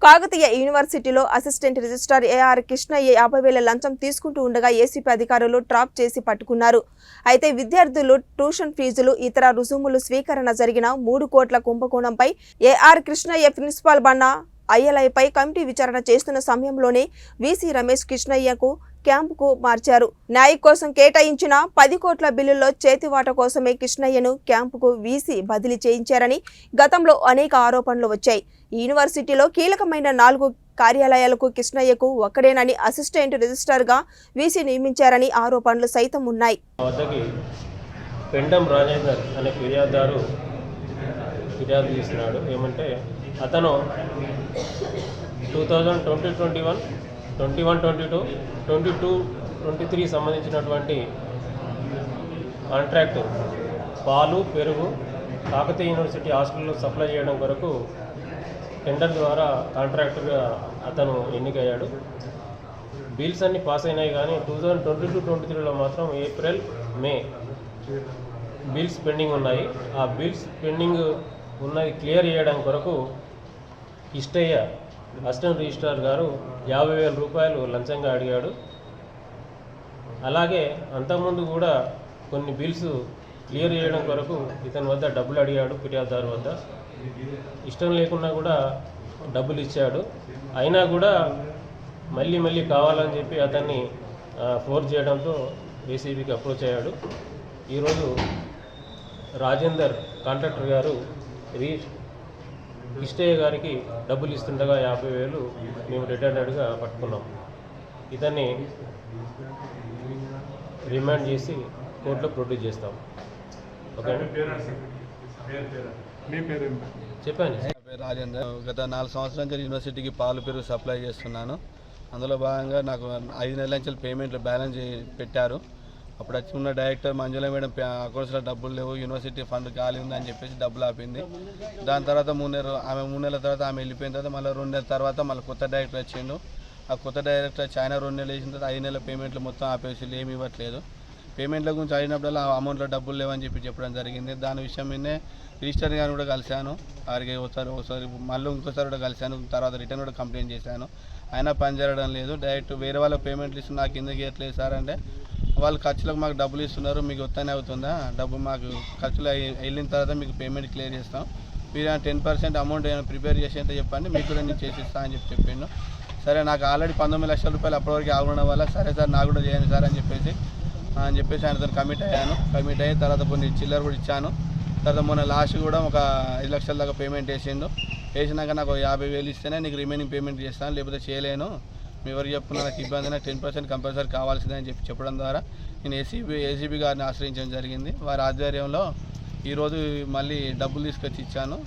కాకతీయ యూనివర్సిటీలో assistant registrar AR Krishnaiah 50,000 లంచం తీసుకుంటూ ఉండగా ఏసీపీ అధికారులు ట్రాప్ చేసి పట్టుకున్నారు. అయితే విద్యార్థులు ట్యూషన్ ఫీజులు ఇతర రుసుములు స్వీకరణ జరిగిన 3 కోట్ల కుంభకోణంపై AR Krishnaiah principal Banna అయ్యలపై committee విచారణ చేస్తున్న సమయంలోనే వీసీ రమేష్ కృష్ణయ్యకు క్యాంపుకు మార్చారు. న్యాయ కోసం కేటాయించిన 10 కోట్ల బిల్లుల్లో చేతివాట కోసమే కృష్ణయ్యను క్యాంపుకు వీసీ బదిలీ చేయించారని గతంలో అనేక ఆరోపణలు వచ్చాయి. ఈ యూనివర్సిటీలో కీలకమైన 4 కార్యాలయాలకు కృష్ణయ్యకు ఒక్కడేనని అసిస్టెంట్ రిజిస్ట్రార్గా వీసీ నియమించారని ఆరోపణలు సైతం ఉన్నాయి. పెండం రాజేందర్ అనే ఫిర్యాదు చేస్తున్నాడు. ఏమంటే అతను 2020-21, 21-22, 22-23 సంబంధించినటువంటి కాంట్రాక్టు పాలు పెరుగు కాకతీయ యూనివర్సిటీ హాస్టల్లో సప్లై చేయడం కొరకు టెండర్ ద్వారా కాంట్రాక్టుగా అతను ఎన్నికయ్యాడు. బిల్స్ అన్నీ పాస్ అయినాయి, కానీ 2022-23లో మాత్రం ఏప్రిల్ మే బిల్స్ పెండింగ్ ఉన్నాయి. ఆ బిల్స్ పెండింగ్ ఉన్నది క్లియర్ చేయడం కొరకు కృష్ణయ్య అసిస్టెంట్ రిజిస్ట్రార్ గారు 50,000 రూపాయలు లంచంగా అడిగాడు. అలాగే అంతకుముందు కూడా కొన్ని బిల్స్ క్లియర్ చేయడం కొరకు ఇతని వద్ద డబ్బులు అడిగాడు. ఫిర్యాదుదారు వద్ద ఇష్టం లేకున్నా కూడా డబ్బులు ఇచ్చాడు. అయినా కూడా మళ్ళీ కావాలని చెప్పి అతన్ని ఫోర్స్ చేయడంతో ఏసీబీకి అప్రోచ్ అయ్యాడు. ఈరోజు రాజేందర్ కాంట్రాక్టర్ గారు కృష్ణయ్య గారికి డబ్బులు ఇస్తుండగా 50,000 మేము రిటర్న్గా పట్టుకున్నాం. ఇతన్ని రిమాండ్ చేసి కోర్టులో ప్రొడ్యూస్ చేస్తాం. ఓకే, చెప్పండి. రాజేందర్, గత 4 సంవత్సరాల నుంచి యూనివర్సిటీకి పాలు పెరుగు సప్లై చేస్తున్నాను. అందులో భాగంగా నాకు 5 నెలల నుంచి పేమెంట్లు బ్యాలెన్స్ పెట్టారు. అప్పుడు వచ్చి ఉన్న డైరెక్టర్ మంజుల మేడం అకౌంట్స్లో డబ్బులు లేవు, యూనివర్సిటీ ఫండ్ ఖాళీ ఉందని చెప్పేసి డబ్బులు ఆపింది. దాని తర్వాత 3 నెలల తర్వాత ఆమె వెళ్ళిపోయిన తర్వాత మళ్ళీ 2 నెలల తర్వాత మళ్ళీ కొత్త డైరెక్టర్ వచ్చిండు. ఆ కొత్త డైరెక్టర్ వచ్చి ఆయన 2 నెలలు వేసిన తర్వాత 5 నెలల పేమెంట్లు మొత్తం ఆపేసి ఏమి ఇవ్వట్లేదు. పేమెంట్ల గురించి అడిగినప్పుడల్లా ఆ అమౌంట్లో డబ్బులు లేవని చెప్పడం జరిగింది. దాని విషయం మీదే రిజిస్టర్ గారిని కూడా కలిశాను. వారికి ఒకసారి మళ్ళీ ఇంకోసారి కూడా కలిశాను. తర్వాత రిటర్న్ కూడా కంప్లైంట్ చేశాను. అయినా పని జరగడం లేదు. డైరెక్ట్ వేరే వాళ్ళకి పేమెంట్లు ఇస్తున్నారు, నాకు కిందకి ఇవ్వట్లేదు సార్ అంటే, వాళ్ళు ఖర్చులకు మాకు డబ్బులు ఇస్తున్నారు, మీకు వస్తానే అవుతుందా, డబ్బు మాకు ఖర్చులు వెళ్ళిన తర్వాత మీకు పేమెంట్ క్లియర్ చేస్తాం, మీరు 10% అమౌంట్ ఏమైనా ప్రిపేర్ చేసి అంటే చెప్పండి, మీకు కూడా నేను చేసి ఇస్తాను అని చెప్పిండు. సరే, నాకు ఆల్రెడీ 19 లక్షల రూపాయలు అప్పటివరకు ఆగడం వల్ల సరే సార్ నాకు కూడా చేయండి సార్ అని చెప్పేసి ఆయనతో కమిట్ అయ్యాను. కమిట్ అయిన తర్వాత కొన్ని చిల్లర కూడా ఇచ్చాను. తర్వాత మొన్న లాస్ట్ కూడా ఒక 5 లక్షల దాకా పేమెంట్ వేసినాక నాకు 50,000 ఇస్తేనే నీకు రిమైనింగ్ పేమెంట్ చేస్తాను, లేకపోతే చేయలేను, మీ ఎవరు చెప్పుకున్నా నాకు ఇబ్బంది, నాకు 10% కంపల్సరీ కావాల్సిందని చెప్పడం ద్వారా నేను ఏసీబీ గారిని ఆశ్రయించడం జరిగింది. వారి ఆధ్వర్యంలో ఈరోజు మళ్ళీ డబ్బులు తీసుకొచ్చి ఇచ్చాను.